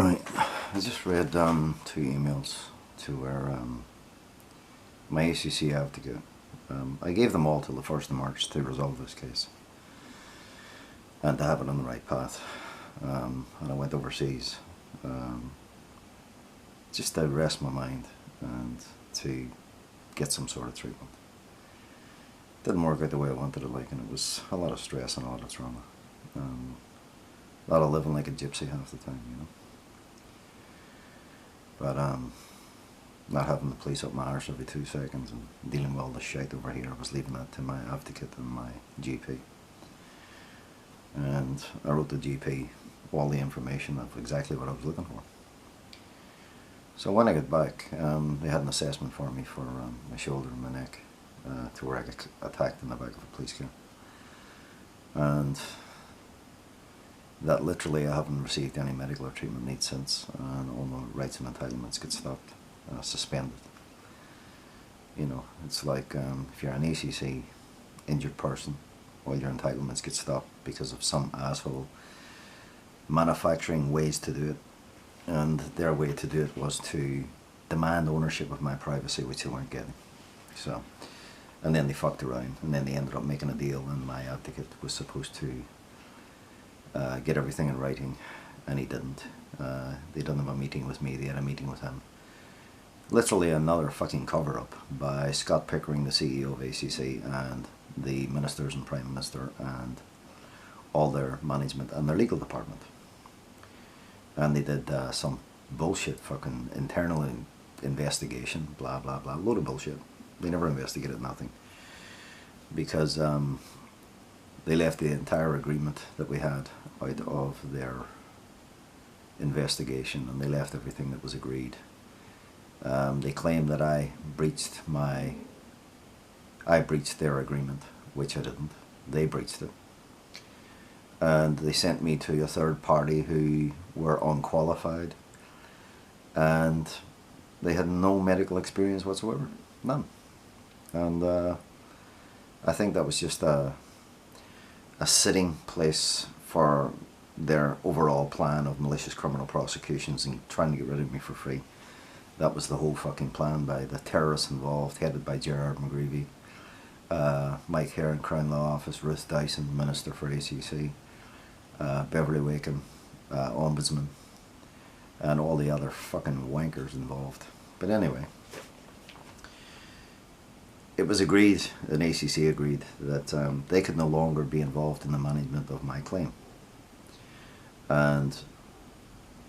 Right, I just read 2 emails to where my ACC advocate. I gave them all till the 1st of March to resolve this case and to have it on the right path. And I went overseas just to rest my mind and to get some sort of treatment. Didn't work out the way I wanted it, like, and it was a lot of stress and a lot of trauma. A lot of living like a gypsy half the time, you know. But not having the police up my arse every 2 seconds and dealing with all the shite over here, I was leaving that to my advocate and my GP. And I wrote the GP all the information of exactly what I was looking for. So when I got back, they had an assessment for me for my shoulder and my neck, to where I got attacked in the back of a police car. And that literally I haven't received any medical or treatment needs since, and all my rights and entitlements get stopped, suspended. You know, it's like if you're an ACC injured person, all your entitlements get stopped because of some asshole manufacturing ways to do it. And their way to do it was to demand ownership of my privacy, which they weren't getting. So, and then they fucked around, and then they ended up making a deal, and my advocate was supposed to get everything in writing, and he didn't. They didn't have a meeting with me, they had a meeting with him. Literally another fucking cover-up by Scott Pickering, the CEO of ACC, and the ministers and Prime Minister, and all their management and their legal department. And they did some bullshit fucking internal investigation, blah blah blah, load of bullshit. They never investigated nothing. Because they left the entire agreement that we had out of their investigation, and they left everything that was agreed. They claimed that I breached their agreement, which I didn't. They breached it. And they sent me to a third party who were unqualified, and they had no medical experience whatsoever, none. And I think that was just a sitting place for their overall plan of malicious criminal prosecutions and trying to get rid of me for free. That was the whole fucking plan by the terrorists involved, headed by Gerard McGreevy, Mike Heron, Crown Law Office, Ruth Dyson, Minister for ACC, Beverly Wakem, Ombudsman, and all the other fucking wankers involved. But anyway, it was agreed, and ACC agreed, that they could no longer be involved in the management of my claim. And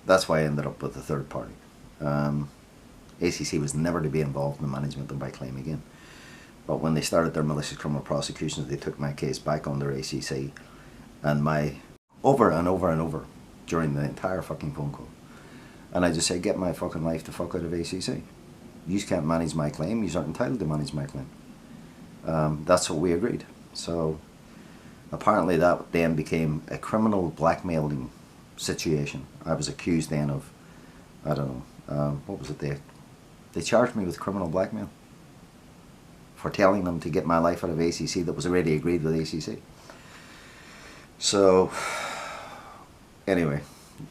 that's why I ended up with the third party. ACC was never to be involved in the management of my claim again. But when they started their malicious criminal prosecutions, they took my case back under ACC, and my over and over and over during the entire fucking phone call. And I just said, get my fucking life the fuck out of ACC. You can't manage my claim, you aren't entitled to manage my claim. That's what we agreed. So apparently that then became a criminal blackmailing situation. I was accused then of, I don't know, what was it, they charged me with criminal blackmail for telling them to get my life out of ACC that was already agreed with ACC. So anyway,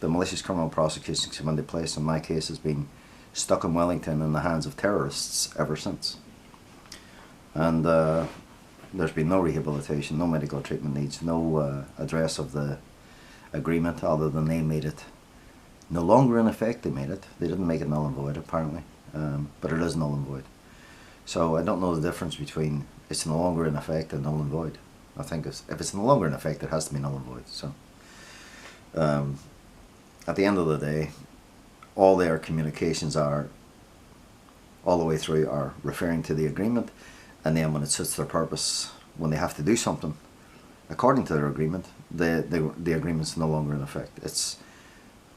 the malicious criminal prosecution came into place, and my case has been stuck in Wellington in the hands of terrorists ever since. And there's been no rehabilitation, no medical treatment needs, no address of the agreement, other than they made it no longer in effect. They made it. They didn't make it null and void, apparently, but it is null and void. So I don't know the difference between it's no longer in effect and null and void. I think if it's no longer in effect, it has to be null and void. So at the end of the day, all their communications are, all the way through, are referring to the agreement, and then when it suits their purpose, when they have to do something according to their agreement, the agreement's no longer in effect.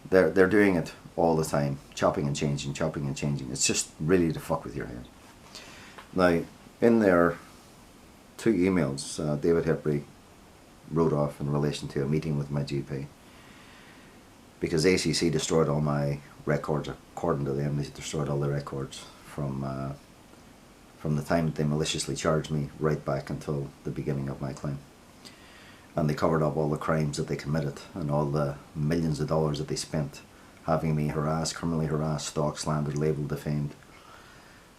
They're doing it all the time, chopping and changing, chopping and changing. It's just really to fuck with your head. Now, in their 2 emails, David Hepbury wrote off in relation to a meeting with my GP, because ACC destroyed all my records. According to them, they destroyed all the records from the time that they maliciously charged me right back until the beginning of my claim. And they covered up all the crimes that they committed and all the millions of dollars that they spent having me harassed, criminally harassed, stalked, slandered, labelled, defamed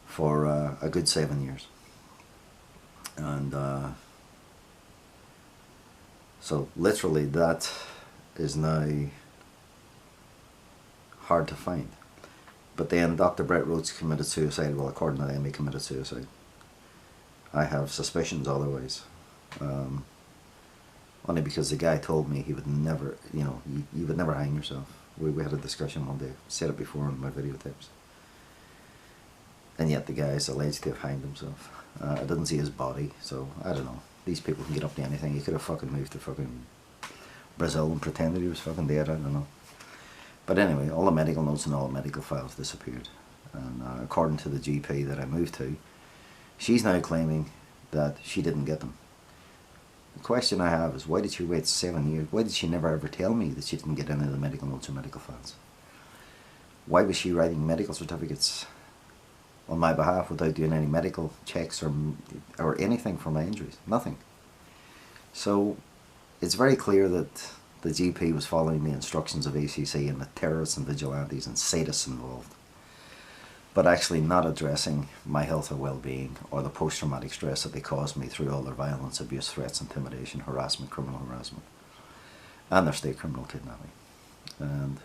for a good 7 years. And so literally that is now hard to find. But then Dr. Brett Rhodes committed suicide. Well, according to them, he committed suicide. I have suspicions otherwise. Only because the guy told me he would never, you know, you would never hang yourself. We had a discussion one day, said it before in my videotapes. And yet the guy is alleged to have hanged himself. I didn't see his body, so I don't know. These people can get up to anything. He could have fucking moved to fucking Brazil and pretended he was fucking dead, I don't know. But anyway, all the medical notes and all the medical files disappeared. And according to the GP that I moved to, she's now claiming that she didn't get them. The question I have is, why did she wait 7 years? Why did she never ever tell me that she didn't get any of the medical notes or medical files? Why was she writing medical certificates on my behalf without doing any medical checks or anything for my injuries? Nothing. So it's very clear that the GP was following the instructions of ACC and the terrorists and vigilantes and sadists involved, but actually not addressing my health or well-being or the post-traumatic stress that they caused me through all their violence, abuse, threats, intimidation, harassment, criminal harassment, and their state criminal kidnapping. And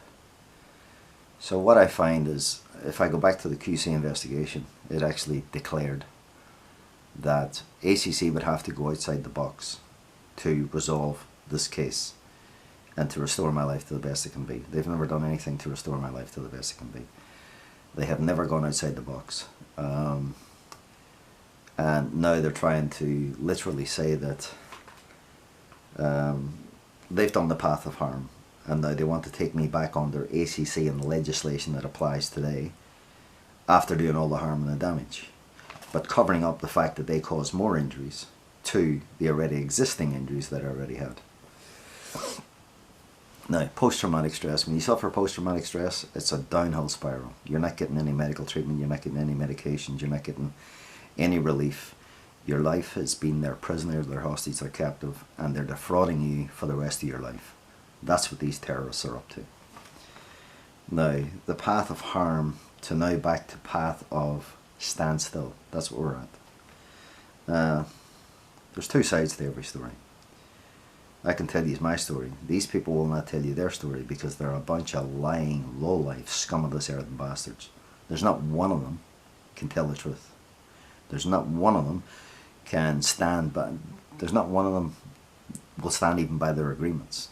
so what I find is, if I go back to the QC investigation, it actually declared that ACC would have to go outside the box to resolve this case and to restore my life to the best it can be. They've never done anything to restore my life to the best it can be. They have never gone outside the box. And now they're trying to literally say that they've done the path of harm, and now they want to take me back under ACC and the legislation that applies today after doing all the harm and the damage, but covering up the fact that they caused more injuries to the already existing injuries that I already had. Now, post-traumatic stress. When you suffer post-traumatic stress, it's a downhill spiral. You're not getting any medical treatment, you're not getting any medications, you're not getting any relief. Your life has been their prisoner, their hostage, their captive, and they're defrauding you for the rest of your life. That's what these terrorists are up to. Now, the path of harm to now back to path of standstill. That's what we're at. There's two sides to every story. I can tell you my story. These people will not tell you their story because they're a bunch of lying, low-life, scum of this earth bastards. There's not one of them can tell the truth. There's not one of them can stand by. There's not one of them will stand even by their agreements.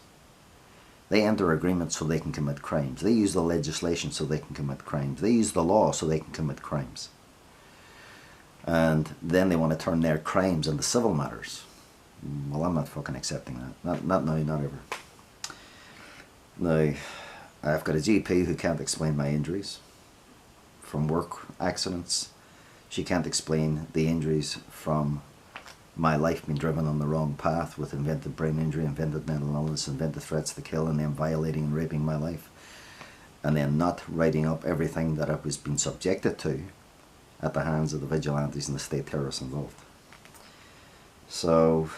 They enter agreements so they can commit crimes. They use the legislation so they can commit crimes. They use the law so they can commit crimes. And then they want to turn their crimes into civil matters. Well, I'm not fucking accepting that. Not now, not ever. Now, I've got a GP who can't explain my injuries from work accidents. She can't explain the injuries from my life being driven on the wrong path with invented brain injury, invented mental illness, invented threats to kill, and then violating and raping my life. And then not writing up everything that I was being subjected to at the hands of the vigilantes and the state terrorists involved. So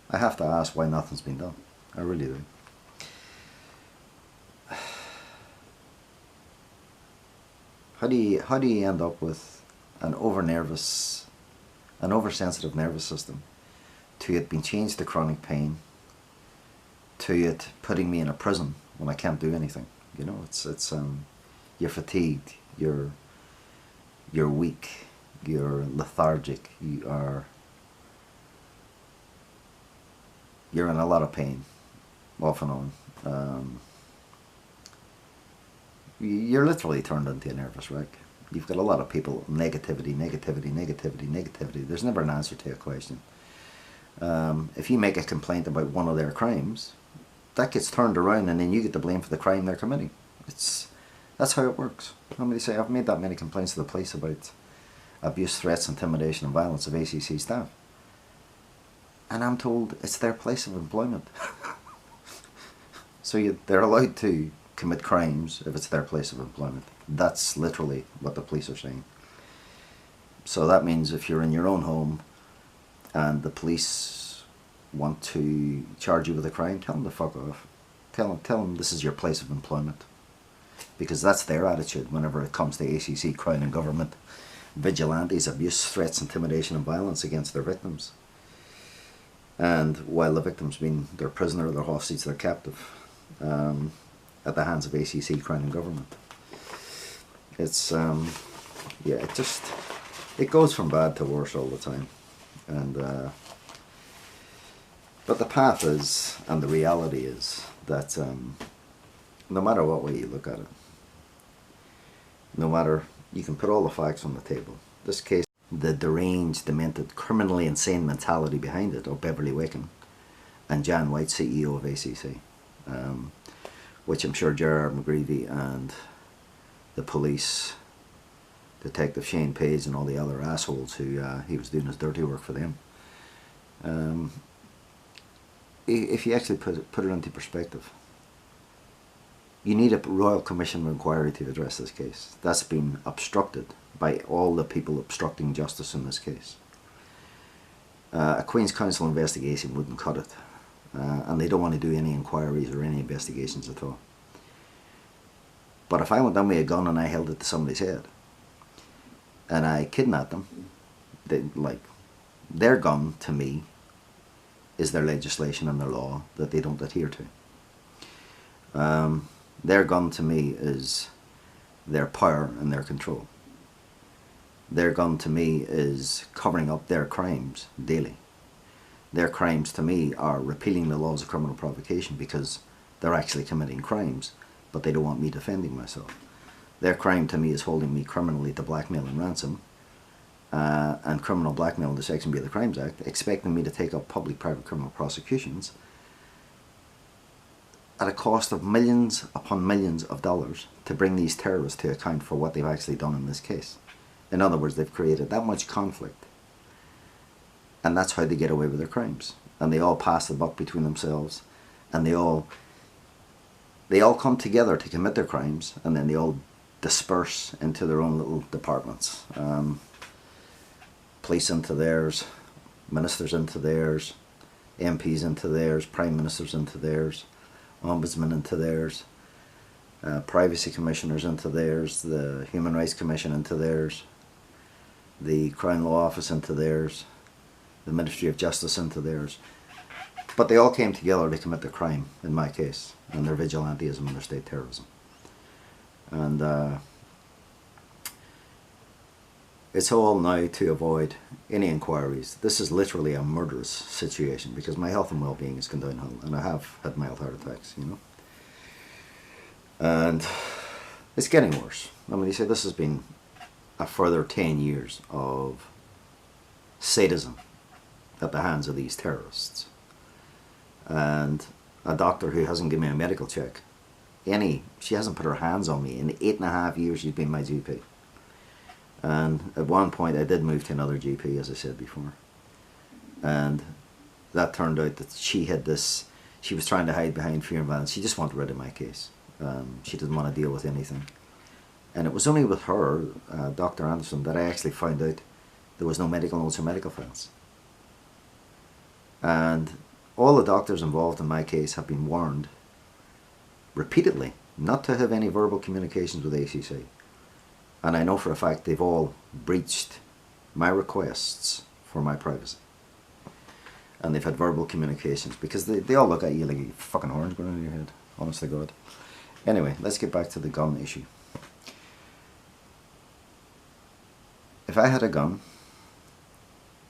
I have to ask why nothing's been done. I really do. How do you end up with an oversensitive nervous system, to it being changed to chronic pain, to it putting me in a prison when I can't do anything? You know, it's you're fatigued, you're weak, you're lethargic, you're in a lot of pain, off and on. You're literally turned into a nervous wreck. You've got a lot of people, negativity. There's never an answer to a question. If you make a complaint about one of their crimes, that gets turned around and then you get the blame for the crime they're committing. That's how it works. Somebody say, I've made that many complaints to the police about abuse, threats, intimidation and violence of ACC staff. And I'm told it's their place of employment. So they're allowed to commit crimes if it's their place of employment. That's literally what the police are saying. So that means if you're in your own home and the police want to charge you with a crime, tell them to fuck off. Tell them this is your place of employment, because that's their attitude whenever it comes to ACC, Crown and government, vigilantes, abuse, threats, intimidation and violence against their victims. And while the victims being their prisoner, their hostage, their captive, at the hands of ACC, Crown and government. It's, yeah, it goes from bad to worse all the time. And, but the path is, and the reality is, that no matter what way you look at it, no matter, you can put all the facts on the table. This case, the deranged, demented, criminally insane mentality behind it of Beverly Wakin and Jan White, CEO of ACC, which I'm sure Gerard McGreevy and the police, Detective Shane Page and all the other assholes who he was doing his dirty work for them. If you actually put it into perspective, you need a Royal Commission of Inquiry to address this case. That's been obstructed by all the people obstructing justice in this case. A Queen's Counsel investigation wouldn't cut it, and they don't want to do any inquiries or any investigations at all. But if I went down with a gun and I held it to somebody's head and I kidnapped them, their gun to me is their legislation and their law that they don't adhere to. Their gun to me is their power and their control. Their gun to me is covering up their crimes daily. Their crimes to me are repealing the laws of criminal provocation because they're actually committing crimes, but they don't want me defending myself. Their crime to me is holding me criminally to blackmail and ransom, and criminal blackmail under Section B of the Crimes Act, expecting me to take up public-private criminal prosecutions at a cost of millions upon millions of dollars to bring these terrorists to account for what they've actually done in this case. In other words, they've created that much conflict, and that's how they get away with their crimes. And they all pass the buck between themselves, and they all come together to commit their crimes, and then they all disperse into their own little departments. Police into theirs, ministers into theirs, MPs into theirs, prime ministers into theirs, ombudsmen into theirs, privacy commissioners into theirs, the Human Rights Commission into theirs, the Crown Law Office into theirs, the Ministry of Justice into theirs. But they all came together to commit their crime, in my case, and their vigilantism and their state terrorism. And it's all now to avoid any inquiries. This is literally a murderous situation because my health and well-being has gone downhill, and I have had mild heart attacks, you know. And it's getting worse. I mean, you say this has been a further 10 years of sadism at the hands of these terrorists. And a doctor who hasn't given me a medical check, she hasn't put her hands on me in 8.5 years she's been my GP. And at one point I did move to another GP, as I said before, and that turned out that she was trying to hide behind fear and violence. She just wanted rid of my case. She didn't want to deal with anything. And it was only with her, Dr. Anderson, that I actually found out there was no medical notes or medical files. And all the doctors involved in my case have been warned repeatedly not to have any verbal communications with ACC. And I know for a fact they've all breached my requests for my privacy. And they've had verbal communications because they all look at you like you fucking horns going in your head, honest to God. Anyway, let's get back to the gun issue. If I had a gun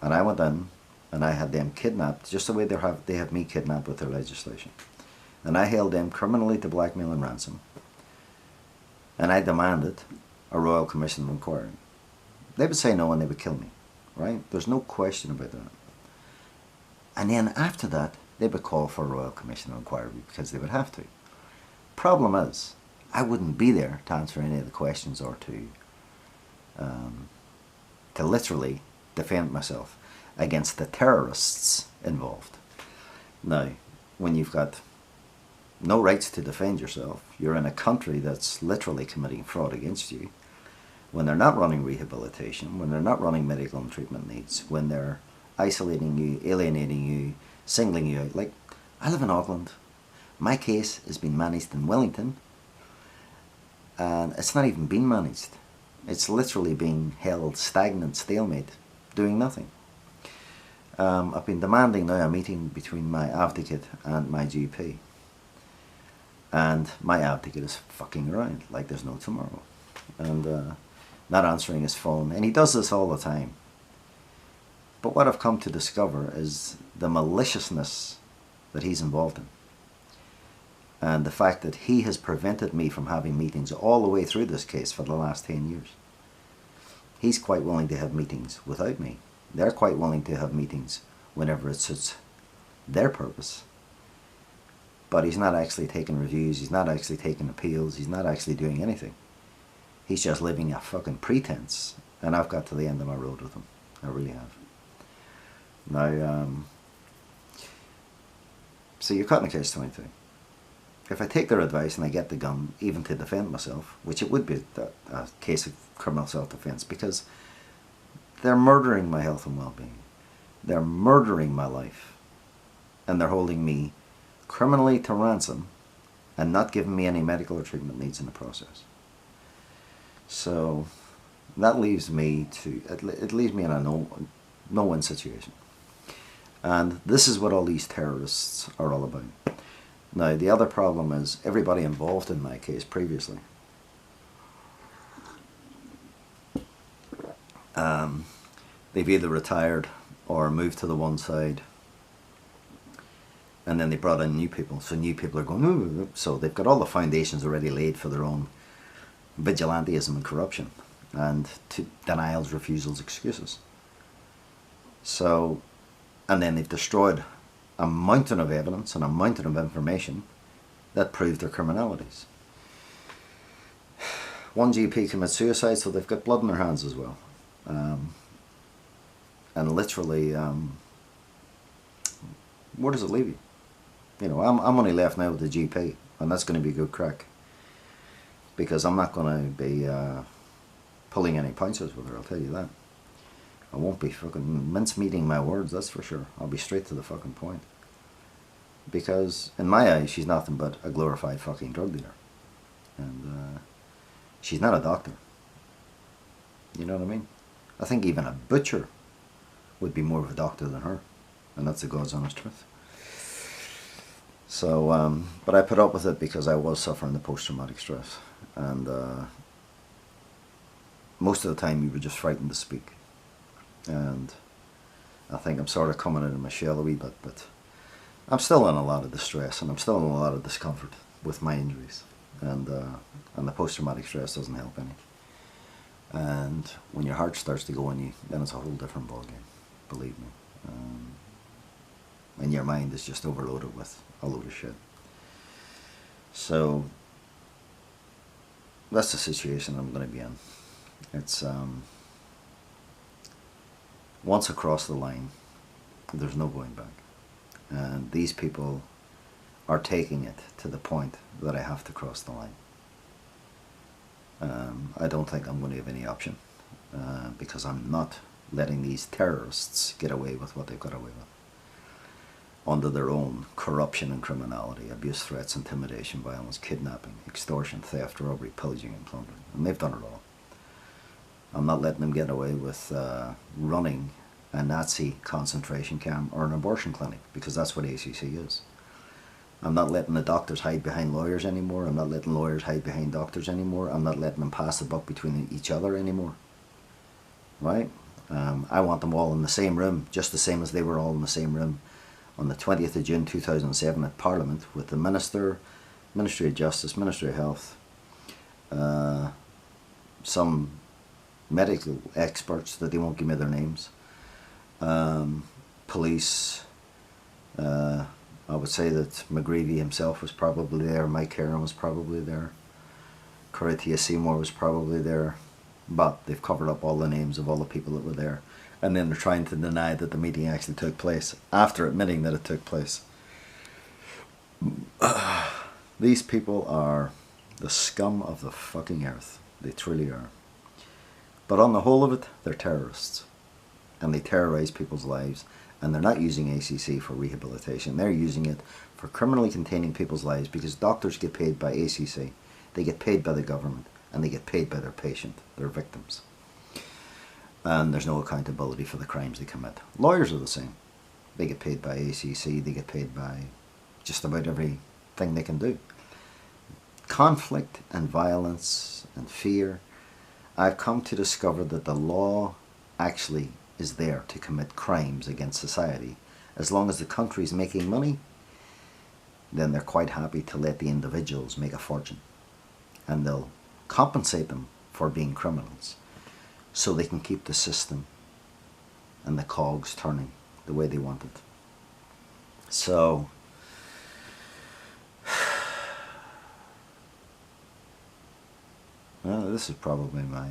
and I went in and I had them kidnapped, just the way they have me kidnapped with their legislation, and I held them criminally to blackmail and ransom, and I demanded a Royal Commission of Inquiry, they would say no and they would kill me, right? There's no question about that. And then after that, they would call for a Royal Commission of Inquiry because they would have to. Problem is, I wouldn't be there to answer any of the questions or to literally defend myself against the terrorists involved. Now, when you've got no rights to defend yourself, you're in a country that's literally committing fraud against you, when they're not running rehabilitation, when they're not running medical and treatment needs, when they're isolating you, alienating you, singling you out. Like, I live in Auckland. My case has been managed in Wellington, and it's not even been managed. It's literally being held stagnant, stalemate, doing nothing. I've been demanding now a meeting between my advocate and my GP. And my advocate is fucking around like there's no tomorrow. And not answering his phone. And he does this all the time. But what I've come to discover is the maliciousness that he's involved in. And the fact that he has prevented me from having meetings all the way through this case for the last 10 years. He's quite willing to have meetings without me. They're quite willing to have meetings whenever it suits their purpose. But he's not actually taking reviews, he's not actually taking appeals, he's not actually doing anything. He's just living a fucking pretense. And I've got to the end of my road with him. I really have. Now, so you're caught in a catch-22. If I take their advice and I get the gun, even to defend myself, which it would be a case of criminal self-defense, because they're murdering my health and well-being. They're murdering my life. And they're holding me criminally to ransom and not giving me any medical or treatment needs in the process. So that leaves me to, it leaves me in a no-win situation. And this is what all these terrorists are all about. Now, the other problem is everybody involved in my case previously. They've either retired or moved to the one side, and then they brought in new people. So new people are going, ooh. So they've got all the foundations already laid for their own vigilantism and corruption, and denials, refusals, excuses. So, and then they've destroyed a mountain of evidence and a mountain of information that proved their criminalities. One GP commits suicide, so they've got blood in their hands as well. And literally, where does it leave you? You know, I'm only left now with the GP, and that's going to be good crack. Because I'm not going to be pulling any punches with her, I'll tell you that. I won't be fucking mince-meating my words, that's for sure. I'll be straight to the fucking point. Because, in my eyes, she's nothing but a glorified fucking drug dealer. And she's not a doctor. You know what I mean? I think even a butcher would be more of a doctor than her. And that's the God's honest truth. So, but I put up with it because I was suffering the post-traumatic stress. And most of the time you were just frightened to speak. And I think I'm sort of coming out of my shell a wee bit, but I'm still in a lot of distress and I'm still in a lot of discomfort with my injuries. And the post-traumatic stress doesn't help any. And when your heart starts to go in you, then it's a whole different ballgame, believe me. And your mind is just overloaded with a load of shit. So that's the situation I'm going to be in. It's once across the line, there's no going back. And these people are taking it to the point that I have to cross the line. I don't think I'm going to have any option because I'm not letting these terrorists get away with what they've got away with under their own corruption and criminality, abuse, threats, intimidation, violence, kidnapping, extortion, theft, robbery, pillaging and plundering. And they've done it all. I'm not letting them get away with running a Nazi concentration camp or an abortion clinic, because that's what ACC is. I'm not letting the doctors hide behind lawyers anymore. I'm not letting lawyers hide behind doctors anymore. I'm not letting them pass the buck between each other anymore. Right? I want them all in the same room, just the same as they were all in the same room on the 20th of June 2007 at Parliament with the Minister, Ministry of Justice, Ministry of Health, some medical experts that they won't give me their names, police. I would say that McGreevy himself was probably there, Mike Heron was probably there, Coratia Seymour was probably there, but they've covered up all the names of all the people that were there, and then they're trying to deny that the meeting actually took place after admitting that it took place. These people are the scum of the fucking earth. They truly are. But on the whole of it, they're terrorists. And they terrorize people's lives. And they're not using ACC for rehabilitation. They're using it for criminally containing people's lives, because doctors get paid by ACC, they get paid by the government, and they get paid by their patient, their victims. And there's no accountability for the crimes they commit. Lawyers are the same. They get paid by ACC, they get paid by just about everything they can do. Conflict and violence and fear. I've come to discover that the law actually is there to commit crimes against society. As long as the country's making money, then they're quite happy to let the individuals make a fortune. And they'll compensate them for being criminals, so they can keep the system and the cogs turning the way they want it. So, well, this is probably my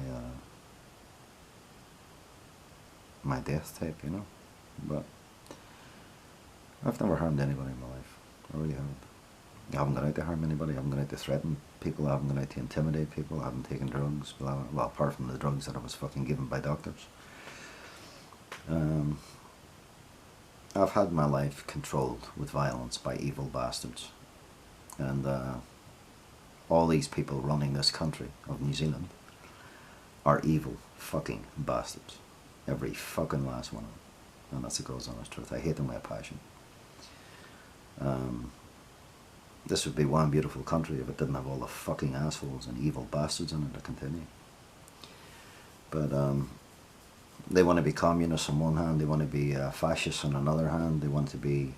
death tape, you know. But I've never harmed anybody in my life. I really haven't. I haven't gone out to harm anybody. I haven't gone out to threaten people. I haven't gone out to intimidate people. I haven't taken drugs. Well, apart from the drugs that I was fucking given by doctors. I've had my life controlled with violence by evil bastards. And all these people running this country of New Zealand are evil fucking bastards. Every fucking last one of them. And that's the God's honest truth. I hate them with a passion. This would be one beautiful country if it didn't have all the fucking assholes and evil bastards in it to continue. But they want to be communists on one hand, they want to be fascists on another hand, they want to be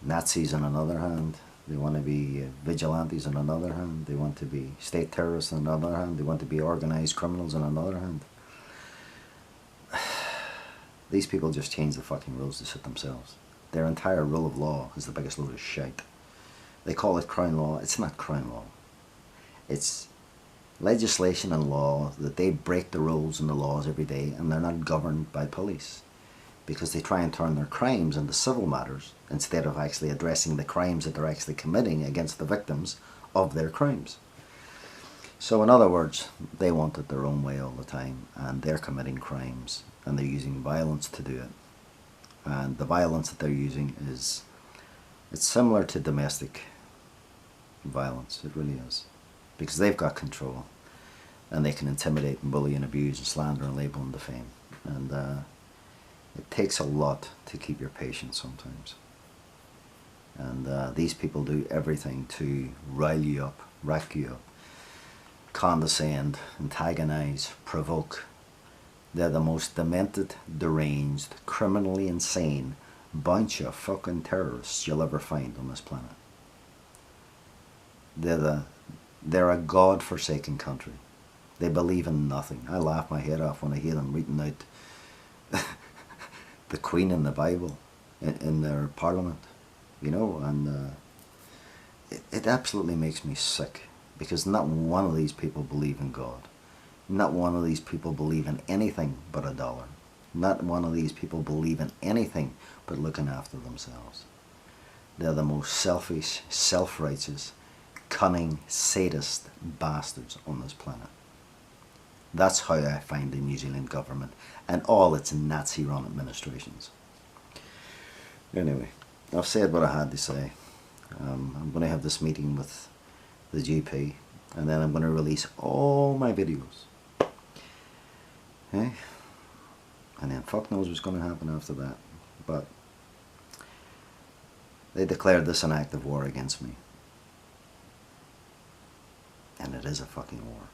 Nazis on another hand, they want to be vigilantes on another hand, they want to be state terrorists on another hand, they want to be organised criminals on another hand. These people just change the fucking rules to suit themselves. Their entire rule of law is the biggest load of shite. They call it crown law. It's not crown law. It's legislation and law that they break the rules and the laws every day, and they're not governed by police, because they try and turn their crimes into civil matters instead of actually addressing the crimes that they're actually committing against the victims of their crimes. So in other words, they want it their own way all the time, and they're committing crimes, and they're using violence to do it. And the violence that they're using it's similar to domestic violence. It really is, because they've got control, and they can intimidate and bully and abuse and slander and label and defame. And it takes a lot to keep your patience sometimes. And these people do everything to rile you up, rack you up, condescend, antagonize, provoke. They're the most demented, deranged, criminally insane bunch of fucking terrorists you'll ever find on this planet. They're a God-forsaken country. They believe in nothing. I laugh my head off when I hear them reading out the Queen in the Bible in their parliament, you know, and it absolutely makes me sick, because not one of these people believe in God. Not one of these people believe in anything but a dollar. Not one of these people believe in anything but looking after themselves. They're the most selfish, self-righteous, cunning, sadist bastards on this planet. That's how I find the New Zealand government and all its Nazi-run administrations. Anyway, I've said what I had to say. I'm going to have this meeting with the GP, and then I'm going to release all my videos. Okay? And then fuck knows what's going to happen after that. But they declared this an act of war against me. And it is a fucking war.